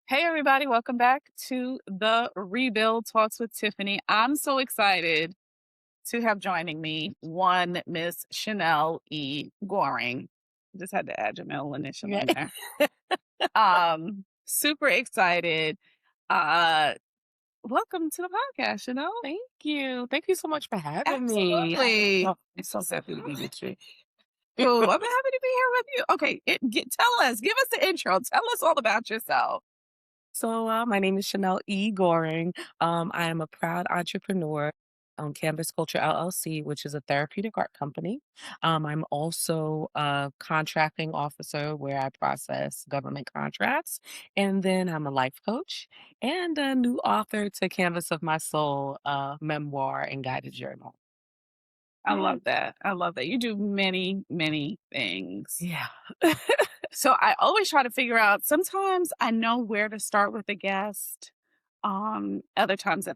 Hey, everybody, welcome back to the Rebuild Talks with Tiffany. I'm so excited to have joining me one Miss Shanell E. Goring. Just had to add your middle initial Yeah. in there. Super excited. Uh, welcome to the podcast, Chanel. Thank you. Thank you so much for having me. Absolutely. Oh, I'm so happy to be with you. Cool. I'm happy to be here with you. Okay, tell us, give us the intro. Tell us all about yourself. My name is Shanell E. Goring. I am a proud entrepreneur on Canvas Culture LLC, which is a therapeutic art company. I'm also a contracting officer where I process government contracts. And then I'm a life coach and a new author to Canvas of My Soul, memoir and guided journal. I love that. I love that. You do many, many things. Yeah. So I always try to figure out sometimes I know where to start with a guest. Other times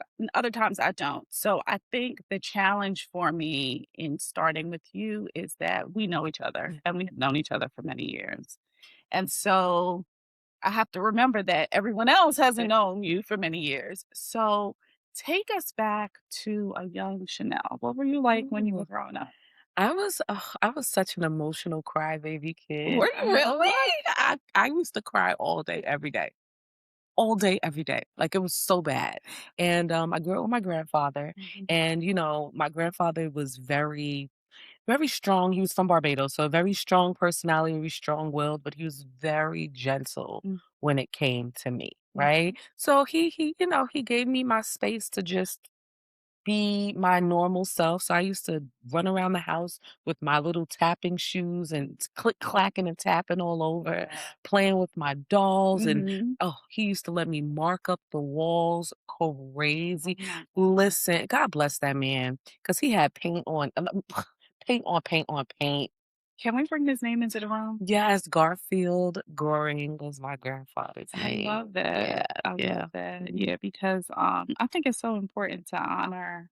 I don't. So I think the challenge for me in starting with you is that we know each other and we have known each other for many years. And so I have to remember that everyone else hasn't known you for many years. So take us back to a young Chanel. What were you like when you were Ooh. growing up? I was such an emotional crybaby kid. Were you really? I used to cry all day, every day. Like it was so bad. And I grew up with my grandfather, Mhm. and my grandfather was very, very strong. He was from Barbados, so a very strong personality, very strong willed, but he was very gentle Mm, when it came to me. mhm. Right. So he gave me my space to just be my normal self. So I used to run around the house with my little tapping shoes and click clacking and tapping all over, playing with my dolls. And Mhm. oh, he used to let me mark up the walls Oh crazy. my god. Listen, God bless that man, because he had paint on paint on paint on paint. Can we bring his name into the room? Yes, Garfield Goring was my grandfather's I name. love that. Yeah, I love yeah. that. Mhm. Yeah, because I think it's so important to honor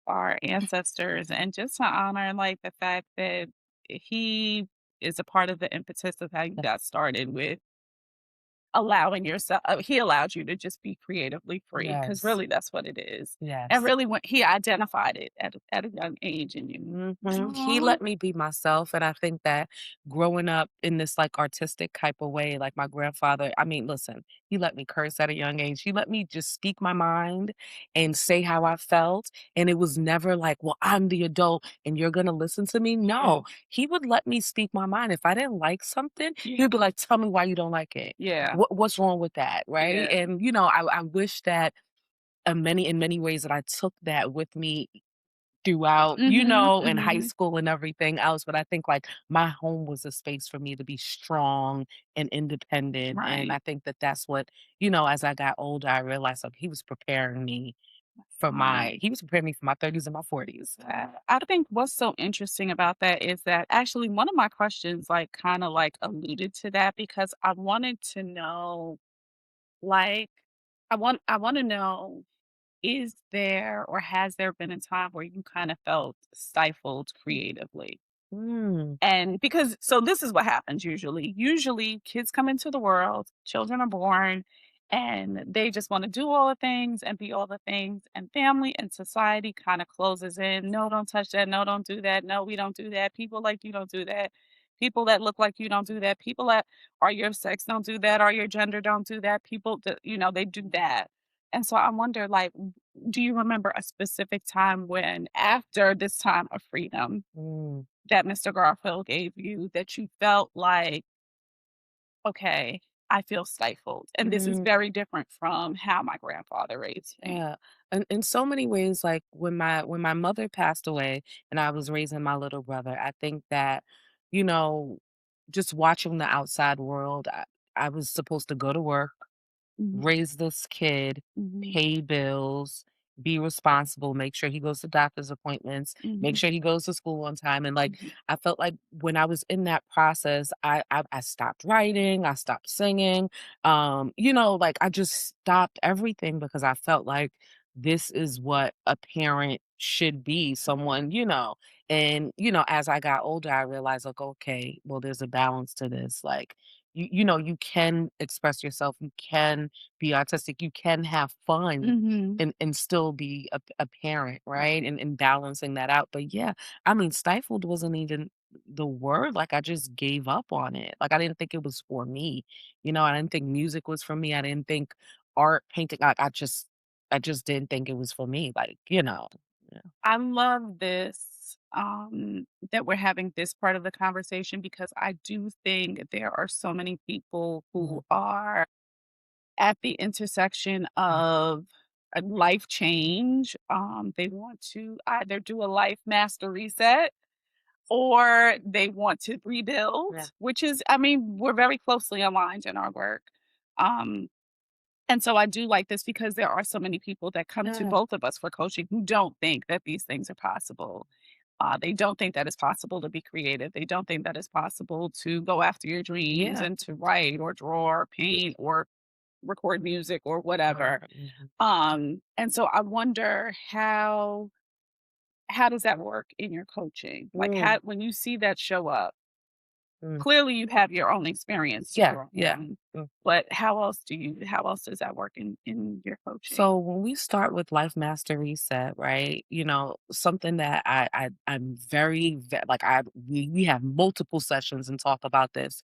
our ancestors and just to honor like the fact that he is a part of the impetus of how you got started with allowing yourself he allowed you to just be creatively free because Yes, really that's what it is. And yes. really when he identified it at a young age in you. He Aw. let me be myself, and I think that growing up in this, like, artistic type of way, like, my grandfather I mean, listen, he let me curse at a young age. He let me just speak my mind and say how I felt, and it was never like, "Well, I'm the adult, and you're gonna listen to me." Yeah. No, he would let me speak my mind. If I didn't like something, Yeah. he'd be like, "Tell me why you don't like it. Yeah. What's wrong with that?" Right? Yeah. And, I wish that, in many ways that I took that with me throughout, Mhm. in high Mhm. school and everything else, but I think, like, my home was a space for me to be strong and independent, and Right. I think that that's what as I got older, I realized, like, he was preparing me for my 30s and my 40s. I think what's so interesting about that is that actually one of my questions like kind of like alluded to that because I wanted to know like I want to know, is there or has there been a time where you kind of felt stifled creatively? Mm, And because so this is what happens usually. Usually kids come into the world, children are born, and they just want to do all the things and be all the things. And family and society kind of closes in. No, don't touch that. No, don't do that. No, we don't do that. People like you don't do that. People that look like you don't do that. People that are your sex don't do that. Are your gender don't do that. People that, they do that. And so I wonder, like, do you remember a specific time when after this time of freedom mm, that Mr. Garfield gave you that you felt like, "Okay, I feel stifled, and this is mm. very different from how my grandfather raised me." Yeah. And in so many ways, like when my mother passed away and I was raising my little brother, I think that, you know, just watching the outside world, I was supposed to go to work, Mhm, raise this kid, mhm, pay bills, be responsible, make sure he goes to doctor's appointments, make mhm, sure he goes to school on time. And like mhm. I felt like when I was in that process, I stopped writing, I stopped singing. Like I just stopped everything because I felt like this is what a parent should be, someone, as I got older, I realized like, okay, well, there's a balance to this. Like, you can express yourself, you can be artistic, you can have fun Mhm. and still be a parent, right? And balancing that out. But yeah, I mean, stifled wasn't even the word. Like I just gave up on it. Like I didn't think it was for me. I didn't think music was for me. I didn't think art, painting. Like I just didn't think it was for me. Yeah. I love this, that we're having this part of the conversation because I do think there are so many people who Mhm. are at the intersection Mm. of a life change. They want to either do a life master reset or they want to rebuild, Yeah. which is, I mean, we're very closely aligned in our work. Um, and so I do like this because there are so many people that come to Yeah. both of us for coaching who don't think that these things are possible. They don't think that it's possible to be creative. They don't think that it's possible to go after your dreams Yeah. and to write or draw or paint or record music or whatever. Mhm. And so I wonder how does that work in your coaching? Like Mm, how when you see that show up, mm. clearly you have your own experience to Yeah, draw yeah. on. Mm. But how else does that work in your coaching? So when we start with Life Master Reset, right? Something that I'm like we have multiple sessions and talk about this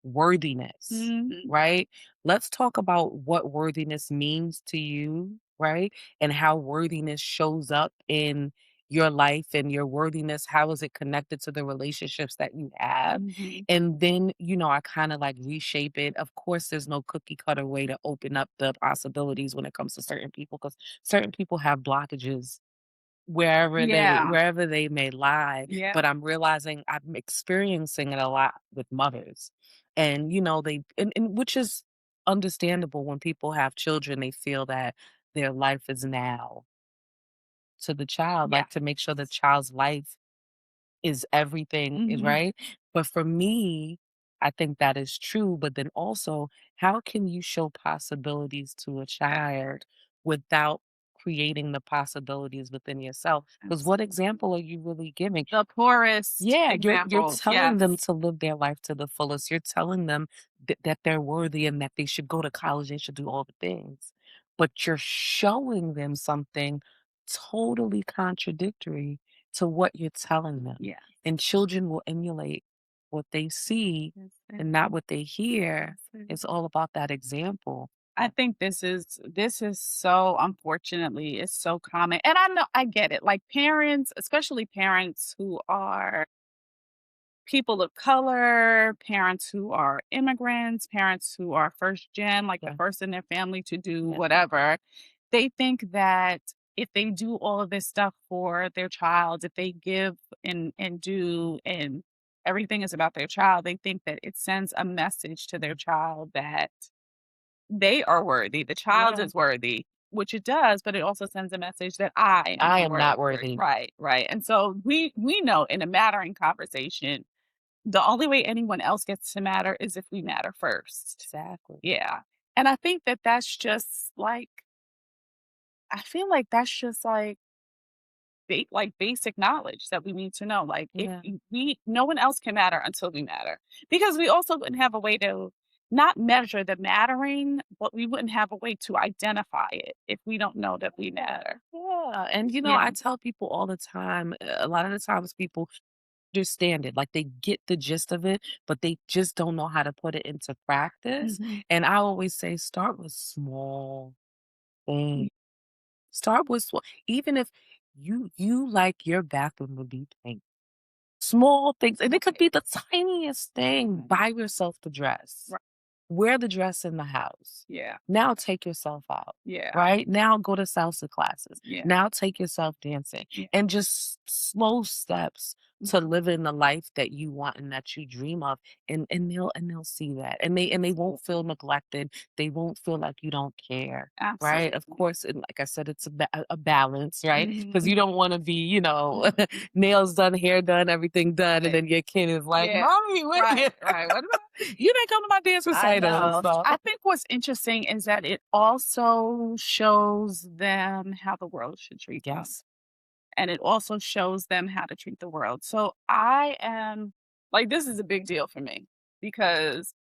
worthiness, Mhm. right? Let's talk about what worthiness means to you, right? And how worthiness shows up in your life and your worthiness. How is it connected to the relationships that you have? Mhm. And then, I kind of like reshape it. Of course, there's no cookie cutter way to open up the possibilities when it comes to certain people because certain people have blockages wherever they Yeah. wherever they may lie, Yeah. but I'm realizing I'm experiencing it a lot with mothers. And, they and which is understandable when people have children, they feel that their life is now to the child, Yeah. like to make sure the child's life is everything, is Mhm. right? But for me, I think that is true, but then also, how can you show possibilities to a child without creating the possibilities within yourself? Because what Absolutely. example are you really giving? The poorest Yeah, you're example. telling them Yes. to live their life to the fullest. You're telling them that they're worthy and that they should go to college, they should do all the things. But you're showing them something totally contradictory to what you're telling them. Yes. And children will emulate what they see Yes, and not and what they hear. yes, and It's all about that example. I think this is so unfortunately, it's so common, and I know I get it, like, parents, especially parents who are people of color, parents who are immigrants, parents who are first gen, like the Yeah. first in their family to do Yeah. whatever, they think that if they do all of this stuff for their child, if they give and do and everything is about their child, they think that it sends a message to their child that they are worthy, the child Yeah. is worthy, which it does, but it also sends a message that I am I not am not worthy. worthy. Right, right. And so we know in a mattering conversation, the only way anyone else gets to matter is if we matter first. Exactly. Yeah. And I think that that's just like I feel like that's just like basic knowledge that we need to know. Like if Yeah. we no one else can matter until we matter. Because we also wouldn't have a way to not measure the mattering, but we wouldn't have a way to identify it if we don't know that we Yeah. matter. Yeah. And Yeah. I tell people all the time, a lot of the times people understand it, like they get the gist of it, but they just don't know how to put it into practice. Mhm. And I always say, start with small Y things. Start with small, even if you like your bathroom to be pink. Small things, and it could Right. be the tiniest thing. Right. Buy yourself the dress. Right. Wear the dress in the house. Yeah. Now take yourself out, Yeah. right? Now go to salsa classes. Yeah. Now take yourself dancing Yeah. and just slow steps to living the life that you want and that you dream of. And they'll see that. And they won't feel neglected. They won't feel like you don't care. Right. Of Absolutely. course, and like I said, it's a balance, right? Because Mhm. you don't want to be, nails done, hair done, everything done, and Right. then your kid is like, Yeah. "Mommy, what? Right. Right. What about You didn't come to my dance I recital and know. stuff." I think what's interesting is that it also shows them how the world should treat them. Yes. And it also shows them how to treat the world. So I am like, this is a big deal for me because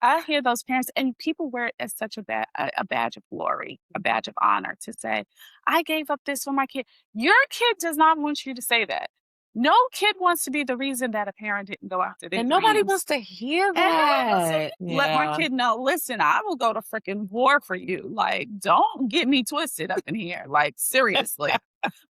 I hear those parents and people wear it as such a badge of glory, a badge of honor to say, "I gave up this for my kid." Your kid does not want you to say that. No kid wants to be the reason that a parent didn't go after their And nobody dreams. wants to hear And no one wants to that. let my Yeah. kid know, "Listen, I will go to freaking war for you." Like, don't get me twisted up in here, like, seriously.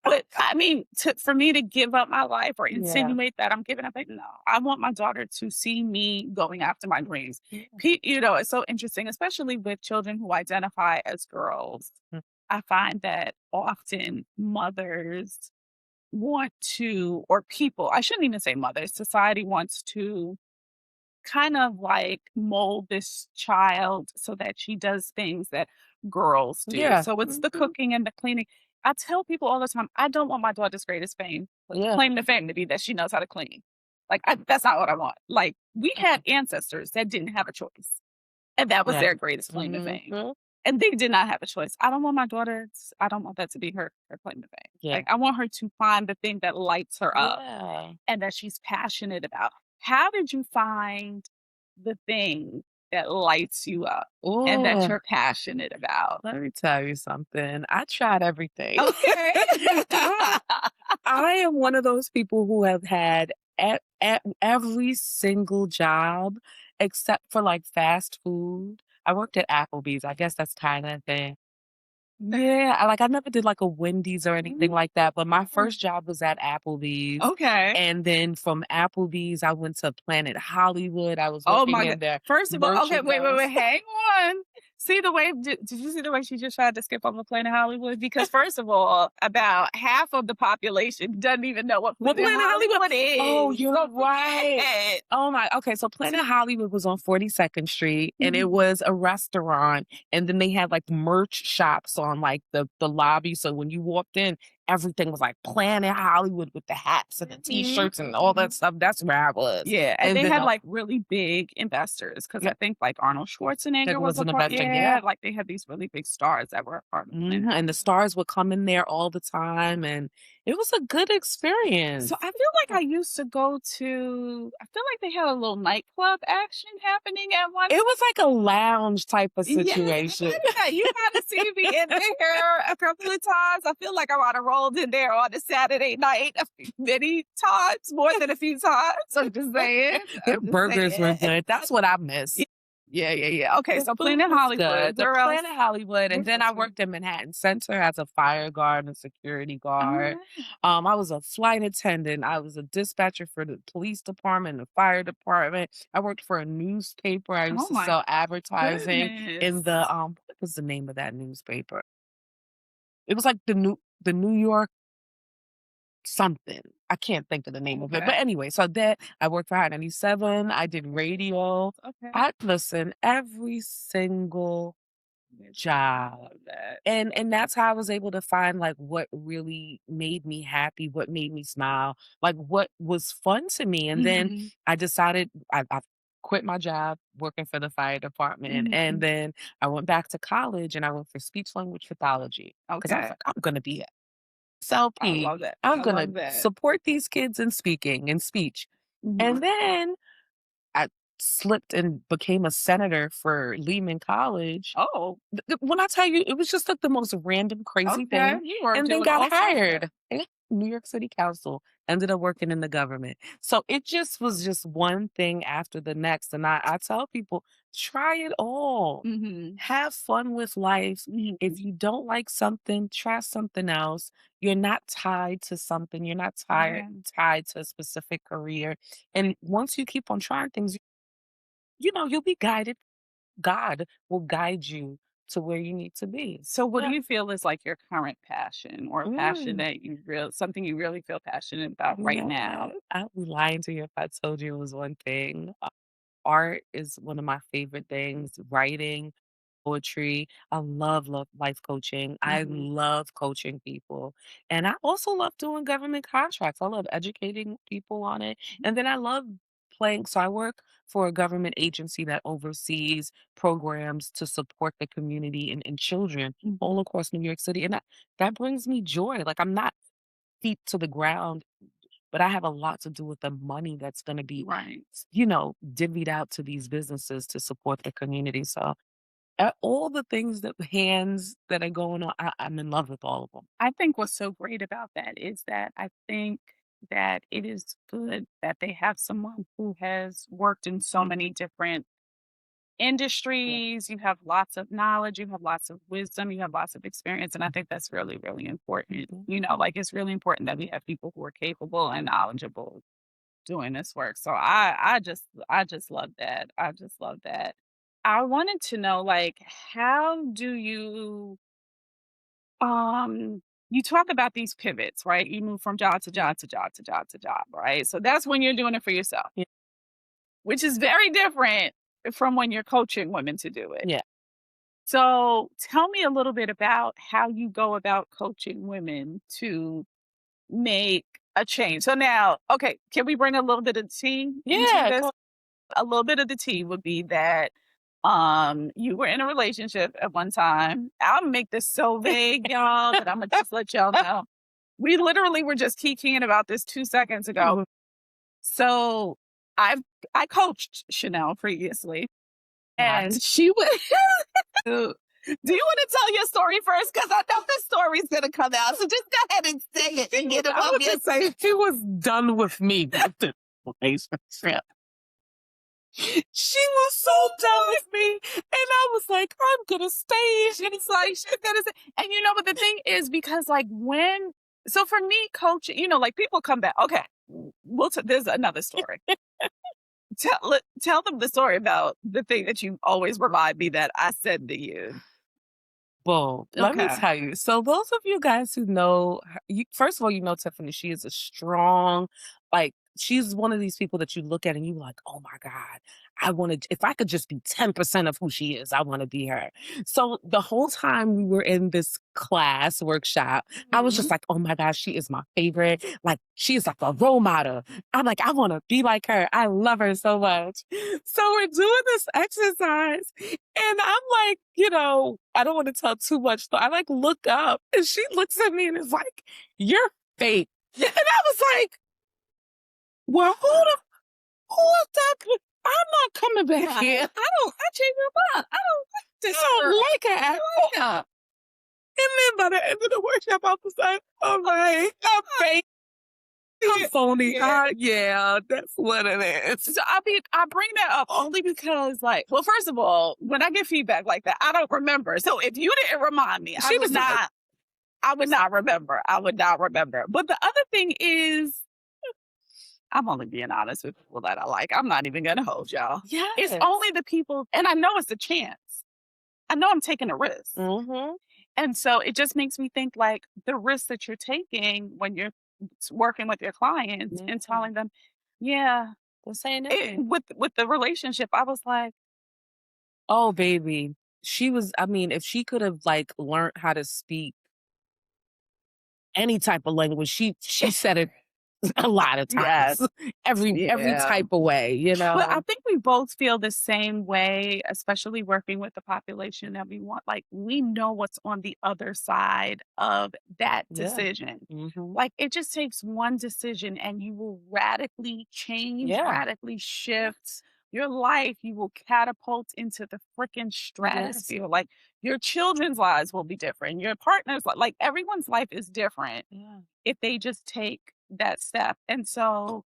But, I mean, for me to give up my life or Yeah. insinuate that I'm giving up, like, no, I want my daughter to see me going after my dreams. Yeah. It's so interesting, especially with children who identify as girls. Mm. I find that often mothers want to, or people, I shouldn't even say mothers, society wants to kind of like mold this child so that she does things that girls do. Yeah. So it's the Mhm. cooking and the cleaning. I tell people all the time, I don't want my daughter's greatest Yeah. claim to fame to be that she knows how to clean. Like that's not what I want. Like we had ancestors that didn't have a choice, and that was Yeah. their greatest claim to fame. Mhm. And they did not have a choice. I don't want my daughter. I don't want that to be her claim to fame. Yeah. Like I want her to find the thing that lights her up Yeah. and that she's passionate about. How did you find the thing that lights you up and that Ooh, you're passionate about? let me tell you something. I tried everything. Okay. I I am one of those people who have had every single job except for like fast food. I worked at Applebee's. I guess that's kind of a thing. Yeah, I never did like a Wendy's or anything like that, but my first job was at Applebee's. Okay. And then from Applebee's, I went to Planet Hollywood. I was Oh working my god. in their First of all, okay, merchandise. wait, hang on. See the way did you see the way she just tried to skip over Planet Hollywood? Because first of all, about half of the population doesn't even know what Well, Planet Planet Hollywood. Hollywood Oh, is. you're So right. forget. Oh my, okay. So Planet Hollywood was on 42nd Street and it Mhm. was a restaurant. And then they had like merch shops on like the lobby. So when you walked in, everything was like Planet Hollywood with the hats and the Mhm. t-shirts and all that stuff. That's where I was. Yeah, and And they then had, like, really big investors because yeah, I think, like, Arnold it Schwarzenegger was was a an part. investor. Yeah. Yeah, like, they had these really big stars that were a part of Planet And the Hollywood. stars would come in there all the time. And it was a good So experience. I feel like I used to go to I feel like they had a little nightclub action happening at one. It was like a lounge type of Yes, situation. you might have seen me in there a couple of times. I feel like I might have rolled in there on a Saturday night many times, more than a few times. I'm just saying. Their I'm just burgers were saying. good. That's what I miss. Yeah. Okay, The so food Planet was Hollywood. good. The Where else? Planet Hollywood, and Where then I else were you? worked in Manhattan Center as a fire guard and security guard. Oh, I was a flight attendant. I was a dispatcher for the police department, the fire department. I worked for a newspaper. I used oh to my sell advertising in the goodness. what was the name of that newspaper? It was like the New York something. I can't think of the name of it. But Okay. anyway, so that I worked for Hot 97. I did radio. Okay. I listen every single I job. love that. And that's how I was able to find like what really made me happy, what made me smile, like what was fun to me. And then Mhm, I decided I quit my job working for the fire department. And mhm. then I went back to college and I went for speech language pathology because I was Okay. like, I'm gonna be I SLP. love that. I'm I gonna love that. support these kids in speaking and speech. Mhm. And then I slipped and became a senator for Lehman College. Oh, When I tell you, it was just like the most random, crazy okay. thing, You were and then doing got all sorts of stuff. hired. Yeah, New York City Council, ended up working in the government. So it just was just one thing after the next. And I tell people, try it all. Mhm, Have fun with life. mhm. If you don't like something, try something else. You're not tied to something. You're not Yeah. tied to a specific career. And once you keep on trying things, you'll be guided. God will guide you to where you need to be. So what do Yeah. you feel is like your current passion or a passion Mm, that something you really feel passionate about right yeah. now? I'd be lying to you if I told you it was one thing. Art is one of my favorite things. Writing, poetry. I love life coaching. I Mhm, love coaching people. And I also love doing government contracts. I love educating people on it. And then I love playing. So I work for a government agency that oversees programs to support the community and children mhm. all across New York City. And that brings me joy. Like I'm not feet to the ground but I have a lot to do with the money that's gonna be, Right. divvied out to these businesses to support the community. So, all the things that hands that are going on, I'm in love with all of them. I think what's so great about that is that I think that it is good that they have someone who has worked in so many different Yeah. industries. You have lots of knowledge, you have lots of wisdom, you have lots of experience. And I think that's really, really important. Mhm. Like it's really important that we have people who are capable and knowledgeable doing this work. So I just love that. I just love that. I wanted to know, like, how do you talk about these pivots, right? You move from job to Yeah. job to job to job to job, right? So that's when you're doing it for yourself, Yeah. which is very different from when you're coaching women to do it. Yeah. So tell me a little bit about how you go about coaching women to make a change. So now, okay, can we bring a little bit of tea into Yeah, this? A little bit of the tea would be that you were in a relationship at one time. I'll make this so vague, y'all, that I'm gonna just let y'all know. We literally were just kikiing about this 2 seconds ago. Mhm. So I've I coached Chanel previously, Nice. and she would do you wanna tell your story first? Because I know this story's gonna come out, so just go ahead and say it and get it I off was your gonna say she was done with me with the relationship. She was so done with me, and I was like, "I'm gonna stay." And it's like she's gonna say, and you know what the thing is, because like when so for me, coaching, like people come back. Okay, there's another story. Tell them the story about the thing that you always remind me that I said to you. Well, let me Okay. tell you. So those of you guys who know her, first of all, you know Tiffany. She is a strong, like she's one of these people that you look at and you like, oh my God, I want to. If I could just be 10% of who she is, I want to be her. So the whole time we were in this class workshop, I was just Mhm. like, oh my gosh, she is my favorite. Like she is like a role model. I'm like, I want to be like her. I love her so much. So we're doing this exercise and I'm like, I don't want to tell too much. So I like look up and she looks at me and is like, you're fake. And I was like, well, who is that? I'm not coming back Right. here. I changed my mind. I don't like this I don't girl. like her at all. Yeah. And then by the end of the workshop, I was like, all right, I'm fake. I'm Yeah. phony. Yeah. Yeah, that's what it is. So I bring that up only because, like, well, first of all, when I get feedback like that, I don't remember. So if you didn't remind me, She was like, I would not remember. I would not remember. But the other thing is, I'm only being honest with people that I like. I'm not even gonna hold y'all. It's yes. only the people, and I know it's a chance. I know I'm taking a risk. Mm-hmm. And so it just makes me think like the risk that you're taking when you're working with your clients Yeah. and telling them, yeah, This ain't it. with the relationship, I was like, Oh, baby. She was, I mean, if she could have like learned how to speak any type of language, she said it a lot of yes, times. Every yeah. type of way, But I think we both feel the same way, especially working with the population that we want. Like, we know what's on the other side of that Yeah. decision. Mhm. Like, it just takes one decision and you will radically change, Yeah. radically shift your life. You will catapult into the freaking Yes. stratosphere. Like, your children's lives will be different. Your partner's like everyone's life is different Yeah. if they just take that step. And so,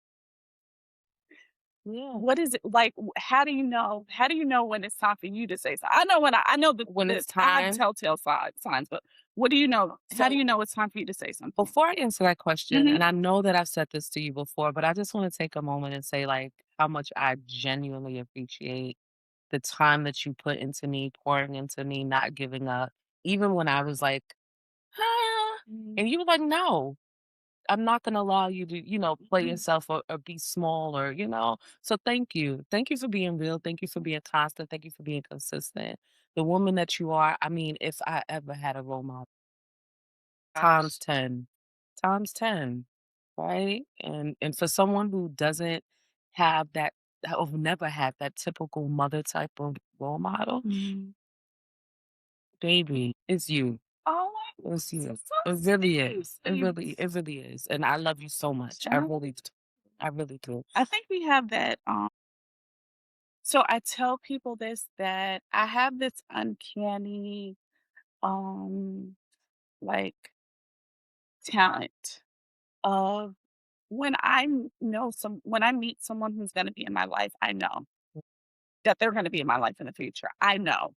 Yeah. what is it like? How do you know when it's time for you to say so? I know When that it's I have time. telltale signs, but what do you know? How do So you know it's time for you to say something? before I answer that question, Mhm. and I know that I've said this to you before, but I just want to take a moment and say like how much I genuinely appreciate the time that you put into me, pouring into me, not giving up. Even when I was like, "Ah," Mm, and you were like, "No, I'm not gonna allow you to, play mm, yourself or be small or." So thank you. Thank you for being real. Thank you for being constant. Thank you for being consistent. The woman that you are, I mean, if I ever had a role model, times gosh. 10. Times 10. Right? And for someone who doesn't have that or never had that typical mother type of role model, Mhm. baby, it's you. Oh It's So, you. so It really sweet, is. sweet. It really is. And I love you so much. Uh, I really do. I think we have that. So I tell people this that I have this uncanny, um, like talent of when I meet someone who's going to be in my life, I know that they're going to be in my life in the future. I know.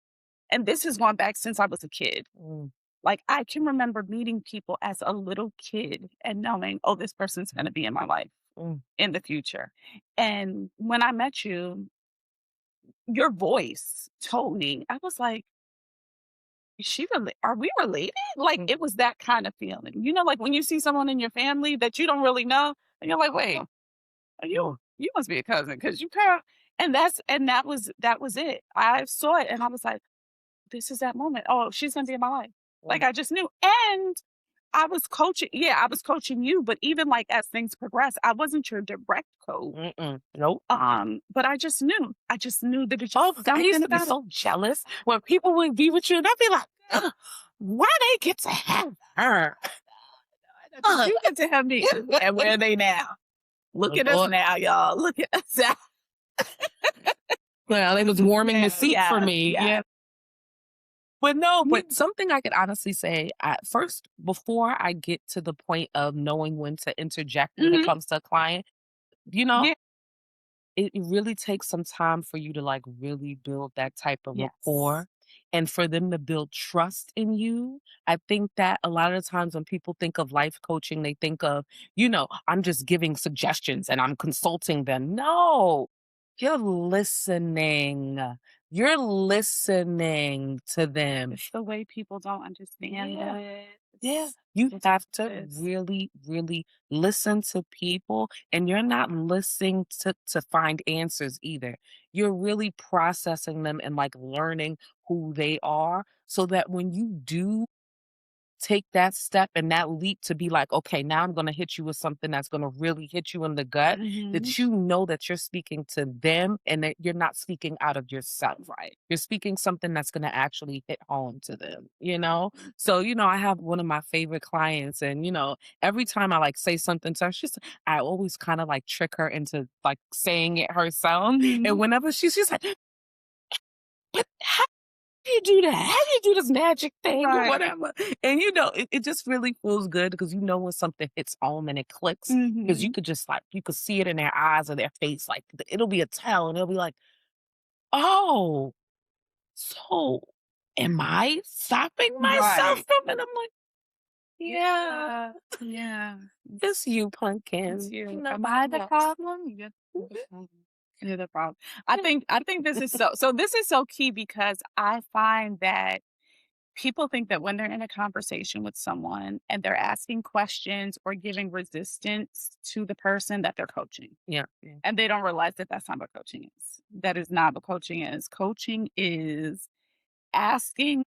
And this has gone back since I was a kid. Mm, Like, I can remember meeting people as a little kid and knowing, "Oh, this person's gonna be in my life mm, in the future." And when I met you, your voice told me, I was like, "Is she rela are we related?" Like, mm, it was that kind of feeling. You know, like, when you see someone in your family that you don't really know, and you're like, "Wait, are you must be a cousin because you kinda." And that was it. I saw it and I was like, "This is that moment. Oh, she's gonna be in my life." Like, mm, I just knew. And I was coaching you, but even, like, as things progress, I wasn't your direct coach, mm-mm. Nope. but I just knew there was Oh, just I used something to be about it. so jealous when people would be with you and I'd be like, "Ugh, why they get to have her? Did Ugh." you get to have me? And where are they now? Look Oh, at us Lord. now, y'all. Look at us now. Well, they was warming the Yeah, seat for yes, me. yes. Yeah. But no, Yeah, but something I could honestly say, first, before I get to the point of knowing when to interject when it mhm, comes to a client, you know, yeah, it really takes some time for you to like really build that type of yes. rapport and for them to build trust in you. I think that a lot of the times when people think of life coaching, they think of, I'm just giving suggestions and I'm consulting them. No, you're listening. You're listening to them. It's the way people don't understand Yeah. it. Yeah, you have to It's really, really listen to people, and you're not listening to find answers either. You're really processing them and like learning who they are so that when you do take that step and that leap to be like, okay, now I'm going to hit you with something that's going to really hit you in the gut, mhm, that you know that you're speaking to them and that you're not speaking out of yourself. right. You're speaking something that's going to actually hit home to them, you know? So, I have one of my favorite clients, and, every time I like say something to her, I always kind of like trick her into like saying it herself. And Mhm, whenever she's like, but you do that? How do you do this magic thing or right. whatever? And it just really feels good because when something hits home and it clicks, because you Mhm, could just like you could see it in their eyes or their face, like it'll be a tell, and it'll be like, oh, so am I stopping myself right. from it? I'm like, yeah, Yeah, yeah. it's you, It's pumpkin. you. No, Am I the problem? You're the problem. You're the problem. I think this is this is so key because I find that people think that when they're in a conversation with someone and they're asking questions or giving resistance to the person that they're coaching. yeah, yeah, And they don't realize that that's not what coaching is. That is not what coaching is. Coaching is asking.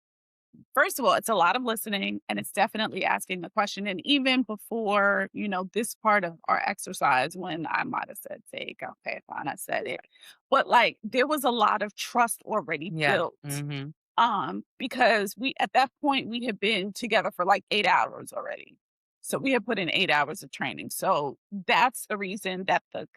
First of all, it's a lot of listening and it's definitely asking the question. And even before, this part of our exercise, when I might have said take, okay, fine, I said it. But like there was a lot of trust already yeah. built. Mm-hmm. Because we at that point we had been together for like 8 hours already. So we had put in 8 hours of training. So that's the reason that the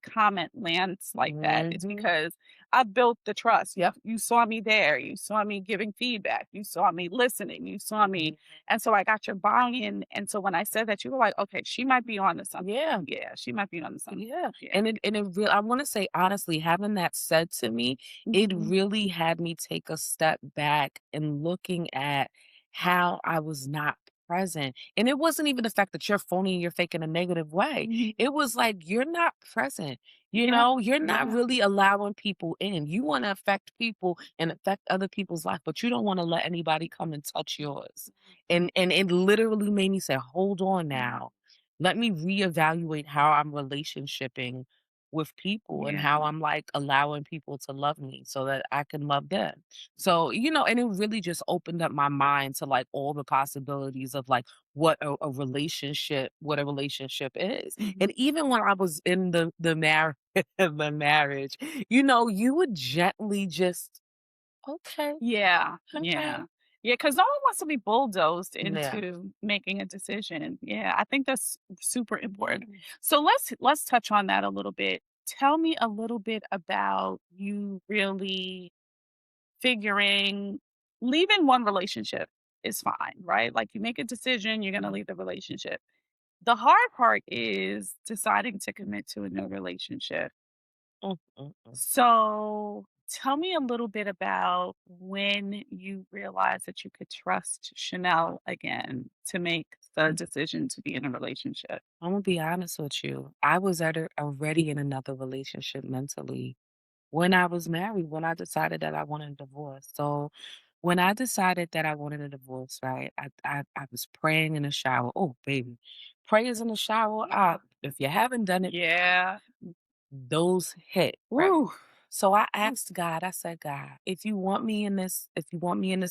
comment lands like that. It's Mm-hmm. because I built the trust. Yep. You saw me there. You saw me giving feedback. You saw me listening. You saw me. And so I got your buy-in. And so when I said that, you were like, okay, she might be on to something. Yeah. Yeah, she might be on to something. Yeah, Yeah. and it real I wanna say honestly, having that said to me, it Mhm. really had me take a step back and looking at how I was not present. And it wasn't even the fact that you're phony and you're fake in a negative way. Mhm. It was like you're not present. Yeah. You're not Yeah. really allowing people in. You want to affect people and affect other people's life, but you don't want to let anybody come and touch yours. And it literally made me say, hold on now, let me reevaluate how I'm relationshiping with people and Yeah. how I'm like allowing people to love me so that I can love them. So, and it really just opened up my mind to like all the possibilities of like what a relationship is. Mhm. And even when I was in the marriage, the marriage, you would gently just, okay, Yeah, okay. yeah. Yeah, because no one wants to be bulldozed Yeah. into making a decision. Yeah, I think that's super important. So let's touch on that a little bit. Tell me a little bit about you really figuring leaving one relationship is fine, right? Like you make a decision, you're going to Mhm. leave the relationship. The hard part is deciding to commit to a new relationship. Mm, mm, mm. So, tell me a little bit about when you realized that you could trust Chanel again to make the decision to be in a relationship. Imma be honest with you. I was already in another relationship mentally when I was married, when I decided that I wanted a divorce. So when I decided that I wanted a divorce, right, I was praying in the shower. Oh, baby. Prayers in the shower. If you haven't done it, Yeah. those hit, right? Woo. So I asked God, I said, God, if you want me in this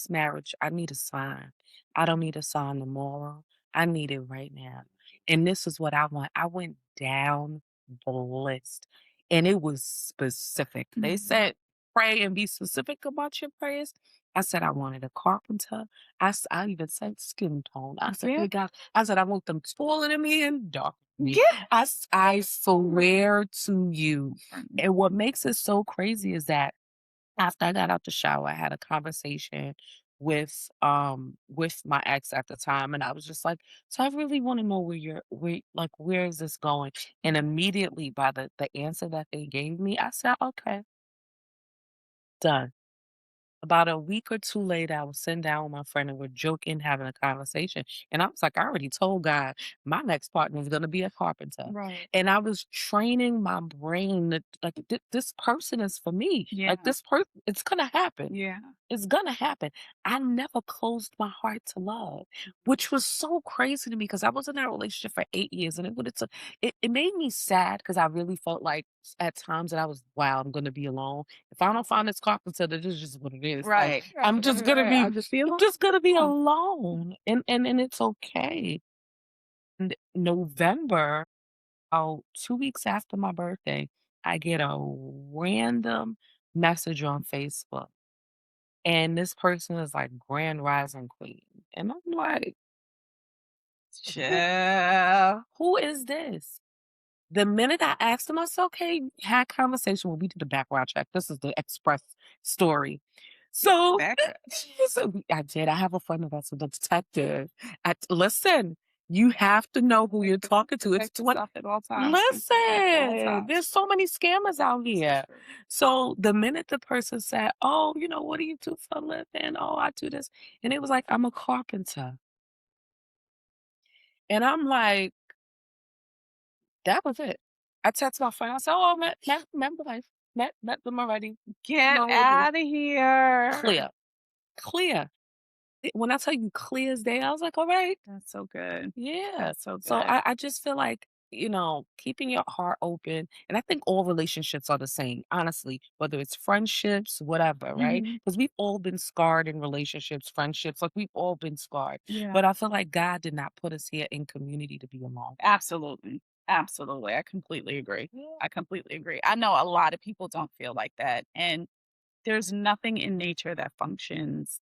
marriage, I need a sign. I don't need a sign tomorrow. I need it right now. And this is what I want. I went down the list and it was specific. They Mhm. said, pray and be specific about your prayers. I said, I wanted a carpenter. I even said skin tone. I said, Yeah. hey, God, I said, I want them taller than me and darker than me. Yeah. I swear to you. And what makes it so crazy is that after I got out the shower, I had a conversation with my ex at the time. And I was just like, so I really want to know where is this going? And immediately by the answer that they gave me, I said, okay, done. About a week or 2 later, I was sitting down with my friend and we're joking, having a conversation. And I was like, I already told God my next partner is gonna be a carpenter. Right. And I was training my brain that like this person is for me. Like Yeah. this person, it's gonna happen. Yeah. It's gonna happen. I never closed my heart to love, which was so crazy to me because I was in that relationship for 8 years and it made me sad because I really felt like at times that I was, wow, I'm gonna be alone. If I don't find this carpenter, that is just what it is. Like Right. Right. Right. Right. I'll just be I'm alone. just gonna be Oh, alone. And it's okay. And November, oh, 2 weeks after my birthday, I get a random message on Facebook. And this person is like Grand Rising Queen. And I'm like, who chill. who is this? The minute I asked him, I said, okay, had conversation. Well, we did the background check. This is the express story. So, Background. I did. I have a friend that's a detective. Listen, you have to know who you're talking to. It's Protect what yourself at all times. At all listen, times. there's so many scammers out here. True. So the minute the person said, oh, what do you do for a living? Oh, I do this. And it was like, I'm a carpenter. And I'm like, that was it. I text my friend. I said, "Oh, met the life, met them already. Get No, out of here. clear, clear." When I tell you clear as day, I was like, "All right, That's so good. yeah." That's so So good. I just feel like keeping your heart open, and I think all relationships are the same, honestly. Whether it's friendships, whatever, right? Mhm. Because we've all been scarred in relationships, friendships. Like we've all been scarred, Yeah. but I feel like God did not put us here in community to be alone. Absolutely. Absolutely. I completely agree. Yeah. I completely agree. I know a lot of people don't feel like that. And there's nothing in nature that functions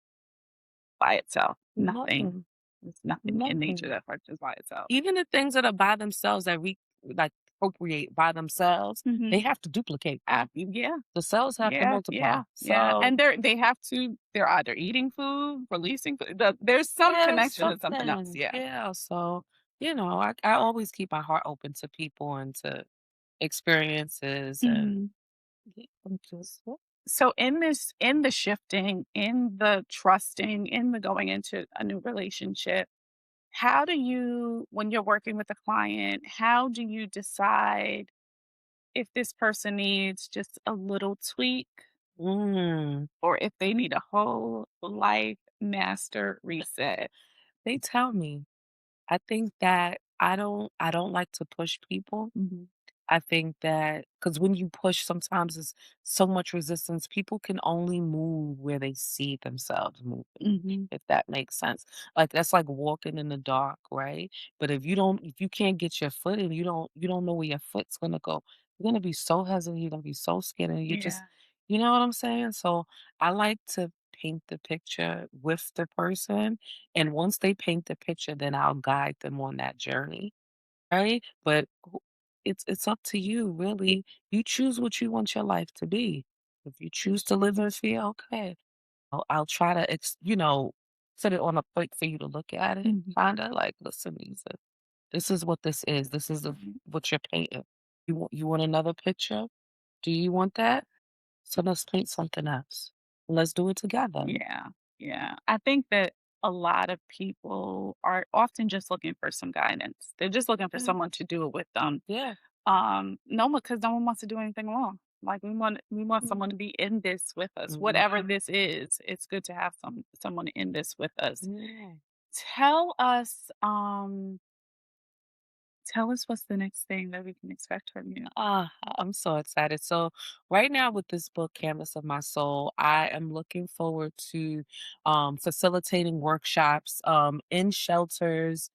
by itself. Nothing. Nothing, There's nothing in nature nothing. that functions by itself. Even the things that are by themselves that we like procreate by themselves, they Mhm. have to duplicate. Yeah. The cells have to Yeah, multiply. yeah, yeah, So and they have to they're either eating food, releasing food, there's some yeah, connection to something else, something. yeah. Yeah. So, I always keep my heart open to people and to experiences and Mhm. yeah, I'm just yeah. So in the shifting, in the trusting, in the going into a new relationship, how do you when you're working with a client, how do you decide if this person needs just a little tweak Mm, or if they need a whole life master reset? they tell me. I think that I don't like to push people. Mhm. I think that because when you push, sometimes it's so much resistance. People can only move where they see themselves moving, Mhm. if that makes sense. Like that's like walking in the dark, right? But if you can't get your foot and you don't know where your foot's gonna go, you're gonna be so hesitant, you're gonna be so scared, and you just Yeah. you know what I'm saying? So I like to paint the picture with the person, and once they paint the picture, then I'll guide them on that journey, right? But it's up to you, really. You choose what you want your life to be. If you choose to live in fear, okay. I'll try to set it on a plate for you to look at it, Mhm. kinda like, listen, Lisa, this is what this is. This is Right. what you're painting. You want another picture? Do you want that? So let's paint something else. Let's do it together. Yeah, yeah. I think that a lot of people are often just looking for some guidance. They're just looking for Yeah. someone to do it with them. Yeah. No one, because no one wants to do anything wrong. Like we want Mm. someone to be in this with us. Whatever Mhm. this is, it's good to have someone in this with us. Yeah. Tell us, tell us what's the next thing that we can expect from you. I'm so excited. So, right now with this book, Canvas of My Soul, I am looking forward to facilitating workshops in shelters,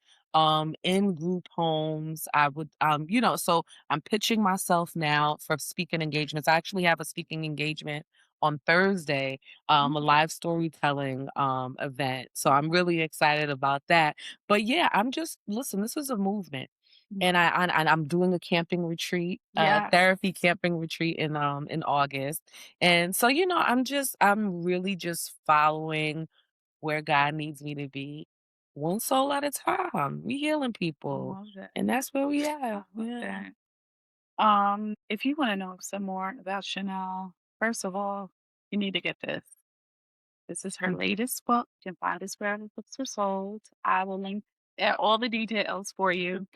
in group homes. So I'm pitching myself now for speaking engagements. I actually have a speaking engagement on Thursday, a Mm, live storytelling event. So I'm really excited about that. But yeah, listen, this is a movement mm. and I'm doing a camping retreat, Yes. therapy camping retreat in August. And so, I'm really just following where God needs me to be, one soul at a time. We healing I people. love that. And that's where we I at. love Yeah. that. If you want to know some more about Chanel, first of all, you need to get this. This is her Mm. latest book. You can find this wherever books are sold. I will link all the details for you.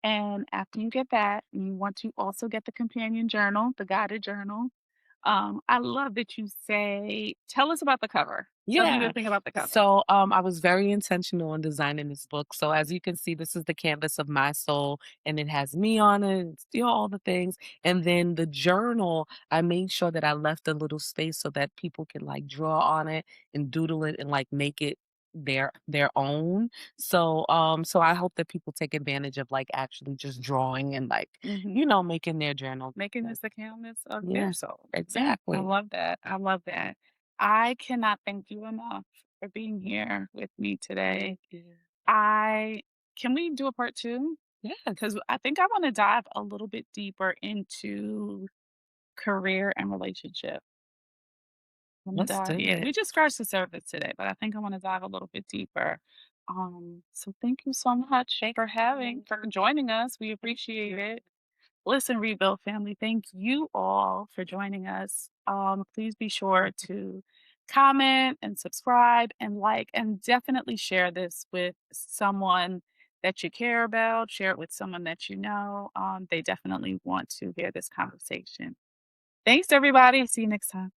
And after you get that, you want to also get the companion journal, the guided journal. I love that you say, tell us about the cover. Tell me the Yeah. thing about the cover. So I was very intentional in designing this book. So as you can see, this is the canvas of my soul, and it has me on it, and all the things. And then the journal, I made sure that I left a little space so that people can like draw on it and doodle it and like make it their own. So I hope that people take advantage of like actually just drawing and like, Hmm. making their journal. Making this the canvas of their Yeah, soul. Yeah, I exactly. love that. I love that. I cannot thank you enough for being here with me today. Thank you. I Can we do a part two? Yes, Because I think I want to dive a little bit deeper into career and relationship. I want to let's dive, do yeah, it. we just scratched the surface today, but I think I want to dive a little bit deeper. So thank you so much Thank for you. joining us. We appreciate it. Listen, Rebuild family, thank you all for joining us. Please be sure to comment and subscribe and like, and definitely share this with someone that you care about. Share it with someone that you know. They definitely want to hear this conversation. Thanks, everybody. See you next time.